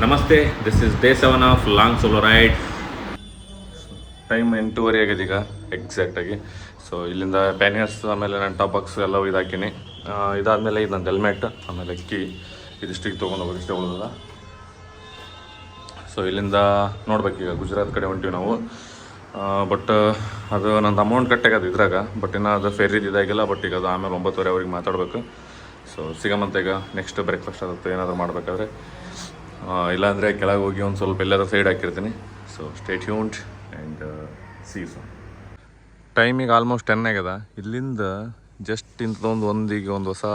ನಮಸ್ತೆ, this is day 7 of long solo ride. Time 8:30 ಆಗಿದೆ ಈಗ ಎಕ್ಸಾಕ್ಟಾಗಿ. ಸೊ ಇಲ್ಲಿಂದ ಬ್ಯಾನಿಯರ್ಸ್, ಆಮೇಲೆ ನನ್ನ ಟಾಪ್ ಬಾಕ್ಸ್ ಎಲ್ಲ ಇದಾಕಿನಿ. ಇದಾದಮೇಲೆ ಇದು ನನ್ನ ಹೆಲ್ಮೆಟ್, ಆಮೇಲೆ ಕೀ ಇದಿಷ್ಟಿಗೆ ತೊಗೊಂಡು ಹೋಗೋದು ಇಷ್ಟೇ ಉಳಿದಲ್ಲ. ಸೊ ಇಲ್ಲಿಂದ ನೋಡ್ಬೇಕೀಗ ಗುಜರಾತ್ ಕಡೆ ಹೊಂಟಿವಿ ನಾವು. ಬಟ್ ಅದು ನಂದು ಅಮೌಂಟ್ ಕಟ್ಟಾಗದು ಇದ್ರಾಗ, ಬಟ್ ಇನ್ನೂ ಅದು ಫೆರ್ರಿದು ಇದಾಗಿಲ್ಲ. ಬಟ್ ಈಗ ಅದು ಆಮೇಲೆ 9:30 ಅವ್ರಿಗೆ ಮಾತಾಡಬೇಕು. ಸೊ ಸಿಗಮಂತ ಈಗ ನೆಕ್ಸ್ಟ್ ಬ್ರೇಕ್ಫಾಸ್ಟ್ ಆಗುತ್ತೆ ಏನಾದರೂ ಮಾಡಬೇಕಾದ್ರೆ. ಇಲ್ಲಾಂದರೆ ಕೆಳಗೆ ಹೋಗಿ ಒಂದು ಸ್ವಲ್ಪ ಎಲ್ಲಾದರೂ ಸೈಡ್ ಹಾಕಿರ್ತೀನಿ. So stay tuned and see you soon. ಟೈಮಿಗೆ ಆಲ್ಮೋಸ್ಟ್ 10 ಆಗ್ಯದ. ಇಲ್ಲಿಂದ ಜಸ್ಟ್ ಇಂಥದ್ದೊಂದು ಒಂದು ಹೊಸ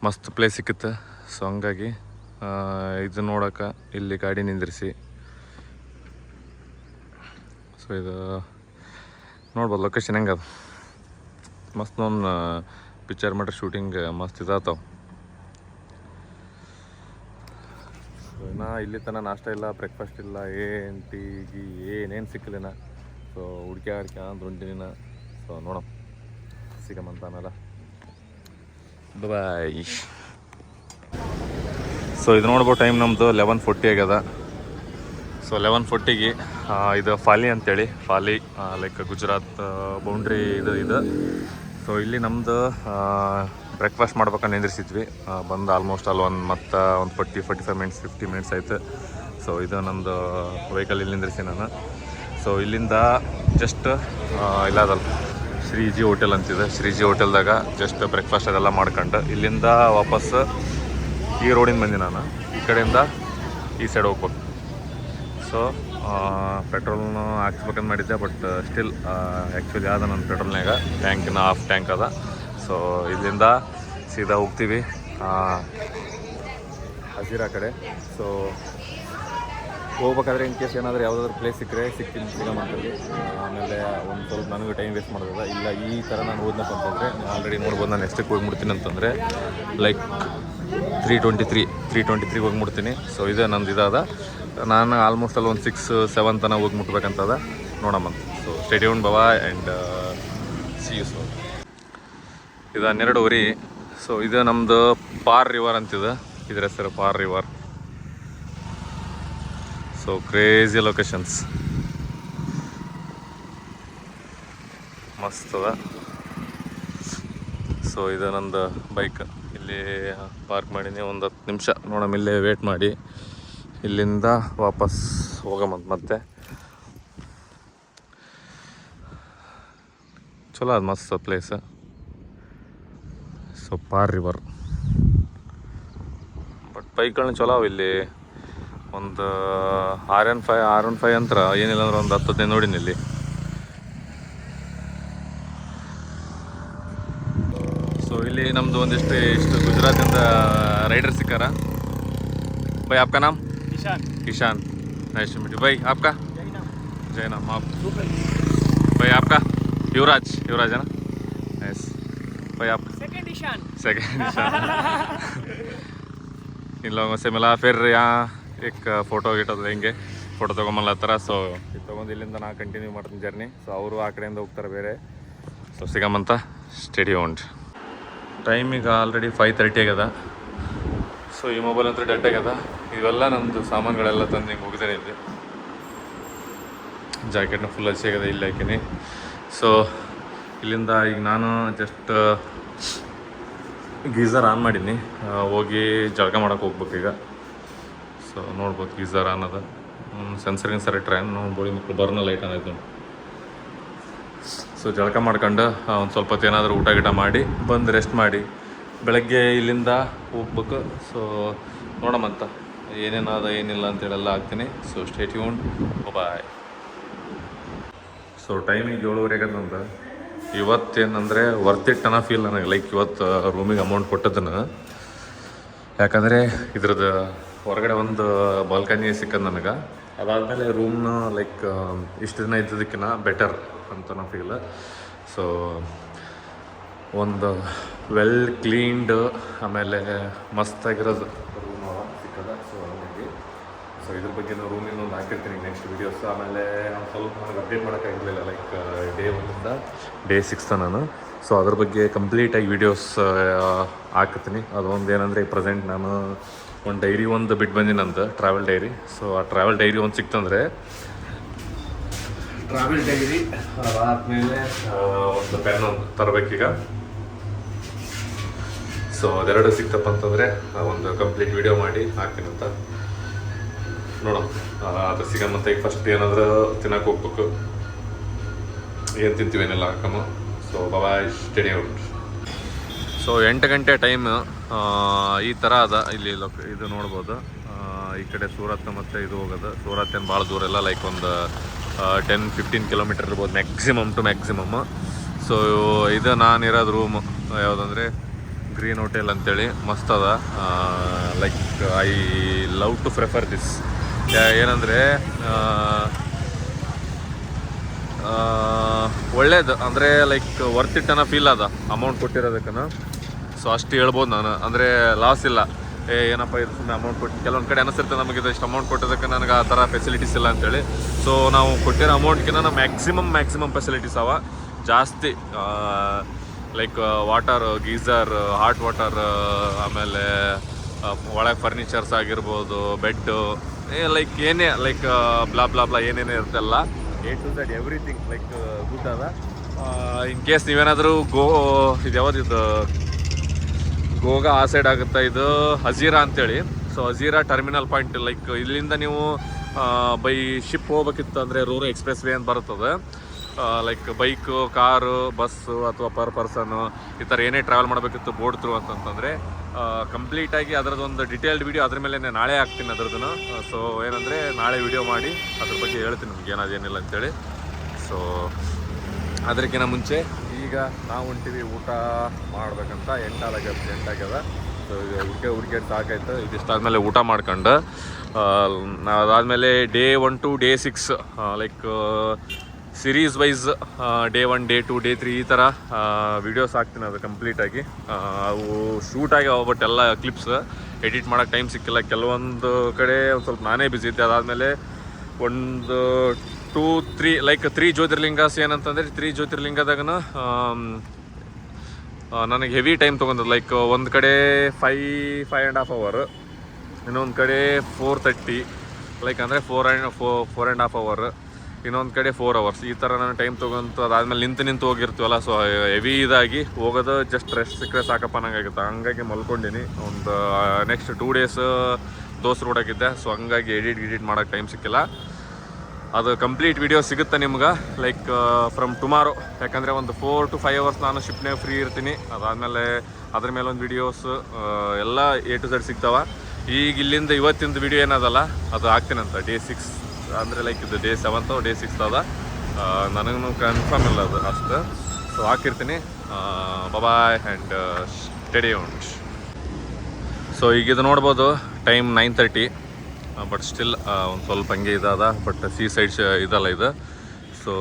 ಮಸ್ತ್ ಪ್ಲೇಸ್ ಸಿಕ್ಕಿತ್ತು. ಸೊ ಹಂಗಾಗಿ ಇದು ನೋಡೋಕೆ ಇಲ್ಲಿ ಗಾಡಿ ನಿಂದಿರಿಸಿ. ಸೊ ಇದು ನೋಡ್ಬೋದು ಲೊಕೇಶನ್ ಹೆಂಗೆ ಅದು ಮಸ್ತ್. ಒಂದು ಪಿಕ್ಚರ್ ಮಾಡ್ರೆ ಶೂಟಿಂಗ್ ಮಸ್ತ್ ಇದಾತಾವ. ನಾ ಇಲ್ಲಿ ತನಕ ನಾಷ್ಟ ಇಲ್ಲ, ಬ್ರೇಕ್ಫಾಸ್ಟ್ ಇಲ್ಲ, ಏನು ಟೀ ಗಿ ಏನೇನು ಸಿಕ್ಕಿಲ್ಲ. ಸೊ ಹುಡ್ಕೆ ಅಂತ ಹೊಂಟಿನ. ಸೊ ನೋಡೋಣ ಸಿಗಮಂತ ಆಮೇಲೆ. ಬಾಯ್. ಸೊ ಇದು ನೋಡ್ಬೋದು ಟೈಮ್ ನಮ್ಮದು 11:40 ಆಗ್ಯದ. ಸೊ 11:40ಗೆ ಇದು ಫಾಲಿ ಅಂತೇಳಿ, ಫಾಲಿ ಲೈಕ್ ಗುಜರಾತ್ ಬೌಂಡ್ರಿ ಇದು. ಸೊ ಇಲ್ಲಿ ನಮ್ಮದು ಬ್ರೇಕ್ಫಾಸ್ಟ್ ಮಾಡ್ಬೇಕಂತ ನಿಂದ್ರಿಸಿದ್ವಿ. ಬಂದು ಆಲ್ಮೋಸ್ಟ್ ಅಲ್ಲಿ ಒಂದು 45 ಮಿನಿಟ್ಸ್ 50 ಮಿನಿಟ್ಸ್ ಆಯಿತು. ಸೊ ಇದು ನಮ್ಮದು ವೆಹಿಕಲ್ ಇಲ್ಲಿ ನಿಂದ್ರಿಸಿ ನಾನು. ಸೊ ಇಲ್ಲಿಂದ ಜಸ್ಟ್ ಇಲ್ಲದಲ್ಲ ಶ್ರೀಜಿ ಹೋಟೆಲ್ ಅಂತಿದೆ. ಶ್ರೀಜಿ ಹೋಟೆಲ್ದಾಗ ಜಸ್ಟ್ ಬ್ರೇಕ್ಫಾಸ್ಟ್ ಅದೆಲ್ಲ ಮಾಡ್ಕೊಂಡು ಇಲ್ಲಿಂದ ವಾಪಸ್ ಈ ರೋಡಿಂದ ಬಂದಿ ನಾನು. ಈ ಕಡೆಯಿಂದ ಈ ಸೈಡ್ ಹೋಗ್ಬೇಕು. ಸೊ ಪೆಟ್ರೋಲ್ನು ಹಾಕ್ಸ್ಬೇಕಂತ ಮಾಡಿದ್ದೆ, ಬಟ್ ಸ್ಟಿಲ್ ಆ್ಯಕ್ಚುಲಿ ಆದ ನನ್ನ ಪೆಟ್ರೋಲ್ನಾಗ ಟ್ಯಾಂಕಿನ ಹಾಫ್ ಟ್ಯಾಂಕ್ ಅದ. ಸೊ ಇಲ್ಲಿಂದ ಸೀದಾ ಹೋಗ್ತೀವಿ ಹಜೀರಾ ಕಡೆ. ಸೊ ಹೋಗ್ಬೇಕಾದ್ರೆ ಇನ್ ಕೇಸ್ ಏನಾದರೂ ಯಾವುದಾದ್ರೂ ಪ್ಲೇಸ್ ಸಿಗ್ತೀನಿ ಸಿಗಮಂತಲ್ಲಿ. ಆಮೇಲೆ ಒಂದು ಸ್ವಲ್ಪ ನನಗೂ ಟೈಮ್ ವೇಸ್ಟ್ ಮಾಡೋದ ಇಲ್ಲ. ಈ ಥರ ನಾನು ಹೋದ್ನಪ್ಪ ಅಂತಂದರೆ ಆಲ್ರೆಡಿ ನೋಡ್ಬೋದು. ನಾನು ಎಷ್ಟಕ್ಕೆ ಹೋಗ್ಬಿಡ್ತೀನಿ ಅಂತಂದರೆ ಲೈಕ್ 3:23 ಹೋಗ್ಬಿಡ್ತೀನಿ. ಸೊ ಇದೇ ನಂದು ಇದಾದ. ನಾನು ಆಲ್ಮೋಸ್ಟ್ ಅಲ್ಲಿ ಒಂದು 6-7 ತನಕ ಹೋಗಿ ಮುಟ್ಬೇಕಂತದ. ನೋಡಮ್ಮಂತ. ಸೊ ಸ್ಟೇಡಿಯಂ ಬವಾ ಆ್ಯಂಡ್ ಸಿ ಯು ಸೂನ್. ಇದು 12:30. ಸೊ ಇದು ನಮ್ಮದು ಪಾರ್ ರಿವರ್ ಅಂತಿದೆ. ಇದ್ರ ಹೆಸರು ಪಾರ್ ರಿವರ್. ಸೊ ಕ್ರೇಜಿ ಲೊಕೇಶನ್ಸ್ ಮಸ್ತ್ ಅದ. ಸೊ ಇದು ನಂದು ಬೈಕ್ ಇಲ್ಲಿ ಪಾರ್ಕ್ ಮಾಡೀನಿ. ಒಂದು 10 ನಿಮಿಷ ನೋಡಮ್ಮ ಇಲ್ಲೇ ವೇಟ್ ಮಾಡಿ ಇಲ್ಲಿಂದ ವಾಪಸ್ ಹೋಗಮಂತ. ಮತ್ತೆ ಚಲೋ ಅದು ಮಸ್ತ್ ಪ್ಲೇಸ್. ಸೊ ಪಾರ್ ರಿವರ್ ಬಟ್ ಬೈಕ್ಗಳನ್ನ ಚಲೋ ಅವ ಇಲ್ಲಿ. ಒಂದು R15 ಅಂತ ಏನಿಲ್ಲ ಅಂದ್ರೆ ಒಂದು 10-15 ನೋಡಿನಿ ಇಲ್ಲಿ. ಸೊ ಇಲ್ಲಿ ನಮ್ಮದು ಇಷ್ಟು ಗುಜರಾತಿಂದ ರೈಡರ್ ಸಿಕ್ಕಾರ. भाई आपका नाम? Ishaan. Nice to meet you. भाई आपका? जयनाम. आप? भाई आपका? युवराज है ना? नाइस. भाई आप? सेकंड ईशान. इन लोगों से मिला. फिर यहाँ एक फ़ोटो लेंगे. ಫೋಟೋ ತೊಗೊಂಬಲ್ಲತ್ತಾರ. ಸೊ ಇದು ತೊಗೊಂಡು ಇಲ್ಲಿಂದ ನಾ ಕಂಟಿನ್ಯೂ ಮಾಡ್ತೀನಿ ಜರ್ನಿ. ಸೊ ಅವರು ಆ ಕಡೆಯಿಂದ ಹೋಗ್ತಾರೆ ಬೇರೆ. ಸೊ ಸಿಗಮಂತ ಸ್ಟೇಡಿಯಂ. ಟೈಮಿಗೆ ಆಲ್ರೆಡಿ 5:30 ಆಗ್ಯದ. ಸೊ ಈ ಮೊಬೈಲ್ ಅಂತೂ ಡೆಡ್ ಆಗ್ಯದ. ಇವೆಲ್ಲ ನಮ್ಮದು ಸಾಮಾನುಗಳೆಲ್ಲ ತಂದು ಹಿಂಗೆ ಹೋಗಿದ್ದೇನೆ ಇಲ್ಲಿ. ಜಾಕೆಟ್ನ ಫುಲ್ ಹಸಿ ಆಗ್ಯದ, ಇಲ್ಲಿ ಹಾಕೀನಿ. ಸೊ ಇಲ್ಲಿಂದ ಈಗ ನಾನು ಜಸ್ಟ್ ಗೀಝರ್ ಆನ್ ಮಾಡೀನಿ. ಹೋಗಿ ಜಳಕ ಮಾಡೋಕೆ ಹೋಗ್ಬೇಕೀಗ. ಸೊ ನೋಡ್ಬೋದು ಗೀಝರ್ ಆನ್ ಅದ. ಸೆನ್ಸರ್ ಟ್ರೈನ್ ಬೋಳಿ ಮಕ್ಕಳು ಬರ್ನ ಲೈಟ್ ಅನ್ನೋದು. ಸೊ ಜಳಕ ಮಾಡ್ಕೊಂಡು ಒಂದು ಸ್ವಲ್ಪ ಹೊತ್ತು ಏನಾದರೂ ಊಟ ಗೀಟ ಮಾಡಿ ಬಂದು ರೆಸ್ಟ್ ಮಾಡಿ ಬೆಳಗ್ಗೆ ಇಲ್ಲಿಂದ ಹೋಗ್ಬೇಕು. ಸೊ ನೋಡಮಂತ ಏನೇನಾದ ಏನಿಲ್ಲ ಅಂತೇಳೆಲ್ಲ ಹಾಕ್ತೀನಿ. So stay tuned. Bye. So ಟೈಮಿಗೆ 7:30 ಆಗದಂತ. ಇವತ್ತೇನಂದರೆ ವರ್ತ್ ಇಟ್ ಅನ್ನೋ ಫೀಲ್ ನನಗೆ. ಲೈಕ್ ಇವತ್ತು ರೂಮಿಗೆ ಅಮೌಂಟ್ ಕೊಟ್ಟದನ್ನು, ಯಾಕಂದರೆ ಇದ್ರದ್ದು ಹೊರಗಡೆ ಒಂದು ಬಾಲ್ಕನಿ ಸಿಕ್ಕದು ನನಗೆ. ಅದಾದಮೇಲೆ ರೂಮ್ನ ಲೈಕ್ ಇಷ್ಟು ದಿನ ಇದ್ದದಕ್ಕಿಂತ ಬೆಟರ್ ಅಂತ ನಾ ಫೀಲ್. ಸೊ ಒಂದು ವೆಲ್ ಕ್ಲೀನ್ಡ್ ಆಮೇಲೆ ಮಸ್ತಾಗಿರೋದು ರೂಮ್ ಸಿಕ್ಕದ. ಸೊ ಹಾಗಾಗಿ ಸೊ ಇದ್ರ ಬಗ್ಗೆ ನಾವು ರೂಮಿನ ಒಂದು ಹಾಕಿರ್ತೀನಿ ನೆಕ್ಸ್ಟ್ ವೀಡಿಯೋಸ್. ಆಮೇಲೆ ಒಂದು ಸ್ವಲ್ಪ ನನಗೆ ಅಪ್ಡೇಟ್ ಮಾಡೋಕ್ಕಾಗಿರಲಿಲ್ಲ ಲೈಕ್ ಡೇ 1ಇಂದ ಡೇ 6 ನಾನು. ಸೊ ಅದ್ರ ಬಗ್ಗೆ ಕಂಪ್ಲೀಟಾಗಿ ವೀಡಿಯೋಸ್ ಹಾಕ್ತೀನಿ. ಅದೊಂದು ಏನಂದರೆ ಪ್ರೆಸೆಂಟ್ ನಾನು ಒಂದು ಡೈರಿ ಒಂದು ಬಿಟ್ಟು ಬಂದಿನಂತ ಟ್ರಾವೆಲ್ ಡೈರಿ. ಸೊ ಆ ಟ್ರಾವೆಲ್ ಡೈರಿ ಒಂದು ಸಿಕ್ತಂದರೆ ಟ್ರಾವೆಲ್ ಡೈರಿ ಅದಾದಮೇಲೆ ಒಂದು ಪೆನ್ ಒಂದು ತರಬೇಕೀಗ. ಸೊ ಅದೆರಡು ಸಿಕ್ತಪ್ಪ ಅಂತಂದರೆ ಒಂದು ಕಂಪ್ಲೀಟ್ ವಿಡಿಯೋ ಮಾಡಿ ಹಾಕ್ತೀನಂತ ನೋಡೋಣ. ಅದು ಸಿಗಮ್ಮಂತ ಈಗ ಫಸ್ಟ್ ಏನಾದರೂ ತಿನ್ನಕ್ಕೆ ಹೋಗ್ಬೇಕು, ಏನು ತಿಂತೀವಿ ಏನೆಲ್ಲ ಹಾಕಮ್ಮ. So bye study out. So 8 ಗಂಟೆ ಟೈಮ್ ಈ ಥರ ಅದ. ಇಲ್ಲಿ ಇದು ನೋಡ್ಬೋದು, ಈ ಕಡೆ ಸೂರತ್ ಮತ್ತು ಇದು ಹೋಗೋದು. ಸೂರತ್ ಏನು ಭಾಳ ದೂರ ಇಲ್ಲ, ಲೈಕ್ ಒಂದು 10-15 ಕಿಲೋಮೀಟರ್ ಇರ್ಬೋದು ಮ್ಯಾಕ್ಸಿಮಮ್ ಟು ಮ್ಯಾಕ್ಸಿಮಮ್. ಸೊ ಇದು ನಾನಿರೋದು ರೂಮ್ ಯಾವುದಂದರೆ ಗ್ರೀನ್ ಹೋಟೆಲ್ ಅಂತೇಳಿ ಮಸ್ತ್ ಅದ. Like I love to prefer this. ಏನಂದರೆ ಒಳ್ಳೇದು, ಅಂದರೆ ಲೈಕ್ ವರ್ತ್ ಇಟ್ ಅನ್ನೋ ಫೀಲ್ ಅದ ಅಮೌಂಟ್ ಕೊಟ್ಟಿರೋದಕ್ಕನ. ಸೊ ಅಷ್ಟು ಹೇಳ್ಬೋದು ನಾನು, ಅಂದರೆ ಲಾಸ್ ಇಲ್ಲ. ಏನಪ್ಪ ಇದು ಸುಮ್ಮನೆ ಅಮೌಂಟ್ ಕೊಟ್ಟು, ಕೆಲವೊಂದು ಕಡೆ ಅನಿಸಿರ್ತದೆ ನಮಗೆ ಇಷ್ಟು ಅಮೌಂಟ್ ಕೊಟ್ಟೋದಕ್ಕೆ ನನಗೆ ಆ ಥರ ಫೆಸಿಲಿಟೀಸ್ ಇಲ್ಲ ಅಂತೇಳಿ. ಸೊ ನಾವು ಕೊಟ್ಟಿರೋ ಅಮೌಂಟ್ಗಿನ ಮ್ಯಾಕ್ಸಿಮಮ್ ಫೆಸಿಲಿಟೀಸ್ ಅವ ಜಾಸ್ತಿ. Like water, geyser, hot water, ಆಮೇಲೆ ಒಳಗೆ ಫರ್ನಿಚರ್ಸ್ ಆಗಿರ್ಬೋದು, ಬೆಡ್ಡು, ಲೈಕ್ ಏನೇ ಲೈಕ್ ಬ್ಲಾ ಏನೇನೇ ಇರುತ್ತಲ್ಲ, A to Z everything like good ಅದ. ಇನ್ ಕೇಸ್ ನೀವೇನಾದರೂ ಇದು ಯಾವುದಿದು ಗೋಗಾ ಆ ಸೈಡ್ ಆಗುತ್ತಾ, ಇದು ಹಜೀರಾ ಅಂತೇಳಿ. So Hazira terminal point, like ಇಲ್ಲಿಂದ ನೀವು ಬೈ ಶಿಪ್ ಹೋಗ್ಬೇಕಿತ್ತು ಅಂದರೆ ರೂರು ಎಕ್ಸ್ಪ್ರೆಸ್ ವೇ ಅಂತ ಬರುತ್ತದೆ. ಲೈಕ್ ಬೈಕು, ಕಾರು, ಬಸ್ಸು ಅಥವಾ ಪರ್ ಪರ್ಸನ್ನು ಈ ಥರ ಏನೇ ಟ್ರಾವೆಲ್ ಮಾಡಬೇಕಿತ್ತು ಬೋರ್ಡ್ ಥ್ರೂ ಅಂತಂತಂದರೆ ಕಂಪ್ಲೀಟಾಗಿ ಅದರದ್ದೊಂದು ಡಿಟೇಲ್ಡ್ ವಿಡಿಯೋ ಅದ್ರ ಮೇಲೆ ನಾಳೆ ಹಾಕ್ತೀನಿ ಅದ್ರದ್ದು. ಸೊ ಏನಂದರೆ ನಾಳೆ ವಿಡಿಯೋ ಮಾಡಿ ಅದ್ರ ಬಗ್ಗೆ ಹೇಳ್ತೀನಿ ನಿಮ್ಗೆ ಏನಾದೇನಿಲ್ಲ ಅಂತೇಳಿ. ಸೊ ಅದಕ್ಕಿಂತ ಮುಂಚೆ ಈಗ ನಾವು ಹೊಂಟಿವಿ ಊಟ ಮಾಡ್ಬೇಕಂತ. ಎಂಟಾಗ್ಯದ. ಸೊ ಈಗ ಹುಡುಗಿ ಸಾಕಾಯ್ತು. ಇದಿಷ್ಟಾದ್ಮೇಲೆ ಊಟ ಮಾಡ್ಕೊಂಡು ಅದಾದಮೇಲೆ day 1 to day 6 like series wise day 1, day 2, day 3 ಈ ಥರ ವೀಡಿಯೋಸ್ ಹಾಕ್ತೀನಿ. ಅದು ಕಂಪ್ಲೀಟಾಗಿ ಅವು ಶೂಟ್ ಆಗಿ ಬಟ್ ಎಲ್ಲ ಕ್ಲಿಪ್ಸ್ ಎಡಿಟ್ ಮಾಡೋಕ್ಕೆ ಟೈಮ್ ಸಿಕ್ಕಿಲ್ಲ. ಕೆಲವೊಂದು ಕಡೆ ಒಂದು ಸ್ವಲ್ಪ ನಾನೇ ಬ್ಯುಸಿ ಇದ್ದೆ. ಅದಾದಮೇಲೆ ಒಂದು 2-3 ಲೈಕ್ 3 ಜ್ಯೋತಿರ್ಲಿಂಗಾಸ್ ಏನಂತಂದರೆ 3 ಜ್ಯೋತಿರ್ಲಿಂಗದಾಗನ ನನಗೆ ಹೆವಿ ಟೈಮ್ ತೊಗೊಂಡದ್ದು. ಲೈಕ್ ಒಂದು ಕಡೆ 5.5 ಅವರ್, ಇನ್ನೊಂದು ಕಡೆ 4:30, ಲೈಕ್ ಅಂದರೆ 4.5 ಅವರ್, ಇನ್ನೊಂದು ಕಡೆ 4 ಅವರ್ಸ್. ಈ ಥರ ನಾನು ಟೈಮ್ ತೊಗೊಂತು. ಅದಾದಮೇಲೆ ನಿಂತು ಹೋಗಿರ್ತೀವಲ್ಲ, ಸೊ ಹೆವಿ ಇದಾಗಿ ಹೋಗೋದು ಜಸ್ಟ್ ರೆಸ್ಟ್ ಸಿಕ್ಕರೆ ಸಾಕಪ್ಪ ನಂಗಾಗಿತ್ತು. ಹಂಗಾಗಿ ಮಲ್ಕೊಂಡಿನಿ. ಒಂದು ನೆಕ್ಸ್ಟ್ 2 ಡೇಸ್ ದೋಸ್ರು ರೋಡಾಗಿದ್ದೆ. ಸೊ ಹಂಗಾಗಿ ಎಡಿಟ್ ಮಾಡೋಕ್ಕೆ ಟೈಮ್ ಸಿಕ್ಕಿಲ್ಲ. ಅದು ಕಂಪ್ಲೀಟ್ ವಿಡಿಯೋ ಸಿಗುತ್ತೆ ನಿಮ್ಗೆ ಲೈಕ್ ಫ್ರಮ್ ಟುಮಾರೋ. ಯಾಕಂದರೆ ಒಂದು 4 to 5 ಅವರ್ಸ್ ನಾನು ಶಿಪ್ನೇ ಫ್ರೀ ಇರ್ತೀನಿ. ಅದಾದಮೇಲೆ ಅದ್ರ ಮೇಲೆ ಒಂದು ವಿಡಿಯೋಸ್ ಎಲ್ಲ A to Z ಸಿಗ್ತಾವೆ. ಈಗ ಇಲ್ಲಿಂದ ಇವತ್ತಿಂದು ವಿಡಿಯೋ ಏನದಲ್ಲ ಅದು ಹಾಕ್ತೀನಂತ. ಡೇ 6 ಅಂದರೆ ಲೈಕ್ ಇದು ಡೇ 7 ಡೇ 6 ಅದ. ನನಗೂ ಕನ್ಫರ್ಮ್ ಇಲ್ಲ ಅದು ಅಷ್ಟು. ಸೊ ಹಾಕಿರ್ತೀನಿ. Boy and study out. So ಈಗ ಇದು ನೋಡ್ಬೋದು ಟೈಮ್ 9:30, ಬಟ್ ಸ್ಟಿಲ್ ಒಂದು ಸ್ವಲ್ಪ ಹಂಗೆ ಇದಾದ. ಬಟ್ ಸೀ ಸೈಡ್ ಇದಲ್ಲ ಇದು. ಸೊ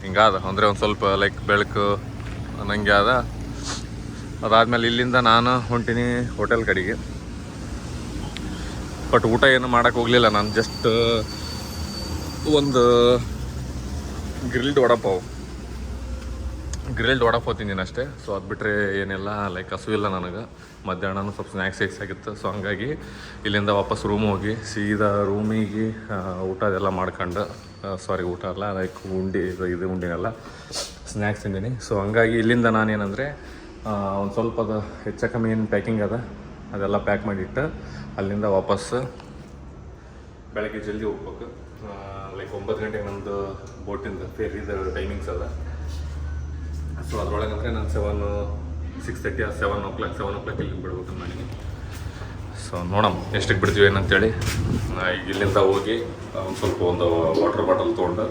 ಹಿಂಗಾದ ಅಂದರೆ ಒಂದು ಸ್ವಲ್ಪ ಲೈಕ್ ಬೆಳಕು ನನಗೆ ಅದ. ಅದಾದಮೇಲೆ ಇಲ್ಲಿಂದ ನಾನು ಹೊಂಟೀನಿ ಹೋಟೆಲ್ ಕಡೆಗೆ. ಬಟ್ ಊಟ ಏನು ಮಾಡೋಕ್ಕೆ ಹೋಗಲಿಲ್ಲ ನಾನು. ಜಸ್ಟ್ ಒಂದು ಗ್ರಿಲ್ಡ್ ವಡಾಪಾವ್ ತಿಂದಿನಿ ಅಷ್ಟೇ. ಸೊ ಅದು ಬಿಟ್ಟರೆ ಏನಿಲ್ಲ. ಲೈಕ್ ಹಸುವಿಲ್ಲ ನನಗೆ. ಮಧ್ಯಾಹ್ನ ಸ್ವಲ್ಪ ಸ್ನ್ಯಾಕ್ಸ್ ಆಗಿತ್ತು. ಸೊ ಹಂಗಾಗಿ ಇಲ್ಲಿಂದ ವಾಪಸ್ ರೂಮ್ ಹೋಗಿ ಸೀದಾ ರೂಮಿಗೆ ಊಟ ಅದೆಲ್ಲ ಮಾಡ್ಕೊಂಡು, ಊಟ ಅಲ್ಲ ಲೈಕ್ ಇದು ಉಂಡಿನೆಲ್ಲ ಸ್ನ್ಯಾಕ್ಸ್ ತಿಂದೀನಿ. ಸೊ ಹಂಗಾಗಿ ಇಲ್ಲಿಂದ ನಾನೇನಂದರೆ ಒಂದು ಸ್ವಲ್ಪ ಅದು ಹೆಚ್ಚು ಕಮ್ಮಿ ಏನು ಪ್ಯಾಕಿಂಗ್ ಅದ ಅದೆಲ್ಲ ಪ್ಯಾಕ್ ಮಾಡಿಟ್ಟು ಅಲ್ಲಿಂದ ವಾಪಸ್ ಬೆಳಗ್ಗೆ ಜಲ್ದಿ ಹೋಗ್ಬೇಕು. ಲೈಕ್ 9 ಗಂಟೆಗೆ ನಮ್ಮದು ಬೋಟಿಂದ ಫೇರಿದ ಟೈಮಿಂಗ್ಸ್ ಅದ. ಸೊ ಅದ್ರೊಳಗೆ ಅಂದರೆ ನಾನು 6:30 7 o'clock ಇಲ್ಲಿ ಬಿಡ್ಬೇಕು ಮಾಡಿದ್ದೀನಿ. ಸೊ ನೋಡೋಣ ಎಷ್ಟಕ್ಕೆ ಬಿಡ್ತೀವಿ ಏನಂತೇಳಿ. ಈಗ ಇಲ್ಲಿಂದ ಹೋಗಿ ಒಂದು ವಾಟರ್ ಬಾಟಲ್ ತೊಗೊಂಡು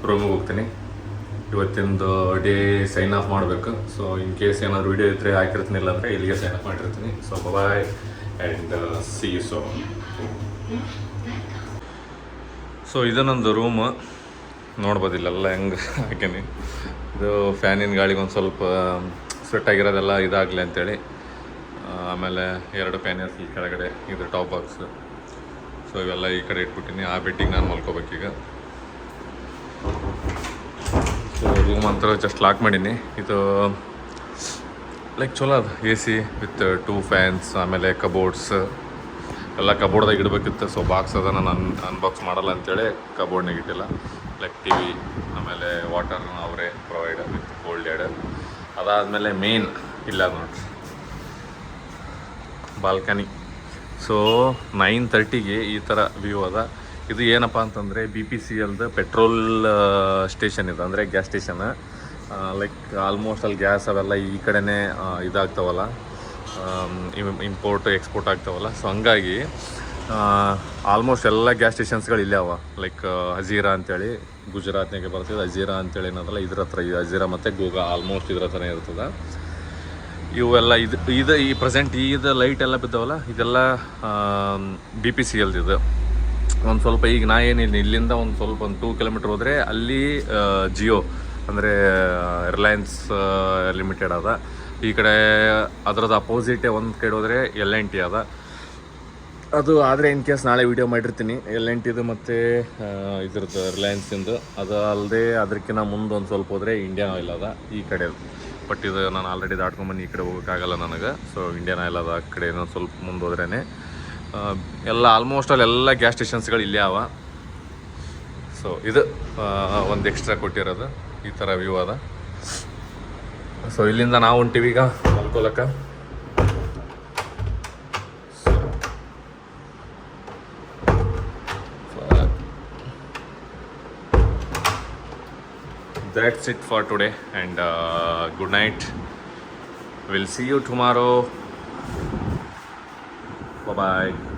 ರೂಮಿಗೆ ಹೋಗ್ತೀನಿ. ಇವತ್ತಿಂದು ಡೇ ಸೈನ್ ಆಫ್ ಮಾಡಬೇಕು. ಸೊ ಇನ್ ಕೇಸ್ ಏನಾದ್ರು ವೀಡಿಯೋ ಇದ್ದರೆ ಹಾಕಿರ್ತೀನಿ, ಇಲ್ಲ ಅಂದರೆ ಇಲ್ಲಿಗೆ ಸೈನ್ ಆಫ್ ಮಾಡಿರ್ತೀನಿ. So bye and see you soon. So ಇದು ನಂದು ರೂಮ್ ನೋಡ್ಬೋದು. ಇಲ್ಲೆಲ್ಲ ಹೆಂಗೆ ಹಾಕೀನಿ. ಇದು ಫ್ಯಾನಿನ ಗಾಳಿಗೆ ಒಂದು ಸ್ವಲ್ಪ ಸ್ವೆಟ್ ಆಗಿರೋದೆಲ್ಲ ಇದಾಗಲಿ ಅಂತೇಳಿ. ಆಮೇಲೆ 2 ಫ್ಯಾನ್ ಇರ್ತಿ ಈ ಕೆಳಗಡೆ, ಇದು ಟಾಪ್ ಬಾಕ್ಸ್. ಸೊ ಇವೆಲ್ಲ ಈ ಕಡೆ ಇಟ್ಬಿಟ್ಟಿನಿ. ಆ ಬೆಡ್ಡಿಗೆ ನಾನು ಮಲ್ಕೋಬೇಕೀಗ. ಸೊ ರೂಮ್ ಅಂತ ಜಸ್ಟ್ ಲಾಕ್ ಮಾಡೀನಿ. ಇದು ಲೈಕ್ ಚಲೋ ಅದು AC ವಿತ್ 2 ಫ್ಯಾನ್ಸ್, ಆಮೇಲೆ ಕಬೋರ್ಡ್ಸ್, ಎಲ್ಲ ಕಬೋರ್ಡ್ದಾಗ ಇಡಬೇಕಿತ್ತು. ಸೊ ಬಾಕ್ಸ್ ಅದ ನಾನು ಅನ್ಬಾಕ್ಸ್ ಮಾಡಲ್ಲ ಅಂತೇಳಿ ಕಬೋರ್ಡ್ನಾಗ ಇಟ್ಟಿಲ್ಲ. ಲೈಕ್ ಟಿ ವಿ, ಆಮೇಲೆ ವಾಟರ್ ಅವರೇ ಪ್ರೊವೈಡ್ ವಿತ್ ಕೋಲ್ಡ್ ಎಡ್. ಅದಾದಮೇಲೆ ಮೇನ್ ಇಲ್ಲ ನೋಡ್ರಿ ಬಾಲ್ಕನಿ. ಸೊ 9:30ಗೆ ಈ ಥರ ವ್ಯೂ ಅದ. ಇದು ಏನಪ್ಪ ಅಂತಂದರೆ BPCLದು ಪೆಟ್ರೋಲ್ ಸ್ಟೇಷನ್ ಇದು, ಅಂದರೆ ಗ್ಯಾಸ್ ಸ್ಟೇಷನ್. ಲೈಕ್ ಆಲ್ಮೋಸ್ಟ್ ಅಲ್ಲಿ ಗ್ಯಾಸ್ ಅವೆಲ್ಲ ಈ ಕಡೆನೇ ಇದಾಗ್ತಾವಲ್ಲ, ಇಂಪೋರ್ಟ್ ಎಕ್ಸ್ಪೋರ್ಟ್ ಆಗ್ತಾವಲ್ಲ. ಸೊ ಹಂಗಾಗಿ ಆಲ್ಮೋಸ್ಟ್ ಎಲ್ಲ ಗ್ಯಾಸ್ ಸ್ಟೇಷನ್ಸ್ಗಳು ಇಲ್ಲೇ ಅವ. ಲೈಕ್ ಹಜೀರಾ ಅಂತೇಳಿ ಗುಜರಾತ್ನಾಗೆ ಬರ್ತದೆ. ಹಜೀರಾ ಅಂತೇಳಿ ಏನದಲ್ಲ ಇದ್ರ ಹತ್ರ, ಹಜೀರಾ ಮತ್ತು ಗೋಗಾ ಆಲ್ಮೋಸ್ಟ್ ಇದ್ರ ಹತ್ರನೇ ಇರ್ತದೆ. ಇವೆಲ್ಲ ಇದು ಈ ಪ್ರೆಸೆಂಟ್ ಇದು ಲೈಟ್ ಎಲ್ಲ ಬಿದ್ದಾವಲ್ಲ, ಇದೆಲ್ಲ BPCL ಇದು. ಒಂದು ಸ್ವಲ್ಪ ಈಗ ನಾ ಏನಿಲ್ಲ, ಇಲ್ಲಿಂದ ಒಂದು ಸ್ವಲ್ಪ ಒಂದು 2 ಕಿಲೋಮೀಟ್ರ್ ಹೋದರೆ ಅಲ್ಲಿ ಜಿಯೋ ಅಂದರೆ ರಿಲಯನ್ಸ್ ಲಿಮಿಟೆಡ್ ಅದ. ಈ ಕಡೆ ಅದರದ್ದು ಅಪೋಸಿಟೇ ಒಂದು ಕಡೆ ಹೋದರೆ L&T ಅದ. ಅದು ಆದರೆ ಇನ್ ಕೇಸ್ ನಾಳೆ ವೀಡಿಯೋ ಮಾಡಿರ್ತೀನಿ L&Tದು ಮತ್ತು ಇದ್ರದ್ದು ರಿಲಯನ್ಸಿಂದು. ಅದು ಅಲ್ಲದೆ ಅದಕ್ಕಿಂತ ಮುಂದೆ ಒಂದು ಸ್ವಲ್ಪ ಹೋದರೆ ಇಂಡಿಯನ್ ಆಯಿಲ್ ಅದ ಈ ಕಡೆ. ಬಟ್ ಇದು ನಾನು ಆಲ್ರೆಡಿ ದಾಟ್ಕೊಂಬಂದು ಈ ಕಡೆ ಹೋಗೋಕ್ಕಾಗಲ್ಲ ನನಗೆ. ಸೊ ಇಂಡಿಯನ್ ಆಯಿಲ್ ಅದ ಆ ಕಡೆ ಇನ್ನೊಂದು ಸ್ವಲ್ಪ ಮುಂದೆ ಹೋದ್ರೇ ಎಲ್ಲ ಆಲ್ಮೋಸ್ಟ್ ಎಲ್ಲ ಗ್ಯಾಸ್ ಸ್ಟೇಷನ್ಸ್ಗಳು ಇಲ್ಲೇ ಅವ. ಸೊ ಇದು ಒಂದು ಎಕ್ಸ್ಟ್ರಾ ಕೊಟ್ಟಿರೋದು, ಈ ಥರ ವ್ಯೂ ಅದ. ಸೊ ಇಲ್ಲಿಂದ ನಾವು ಹೊಂಟೀವಿ ಈಗ ಮಲ್ಕೋಲಕ್ಕ. That's it for today and good night. We'll see you tomorrow. Bye bye.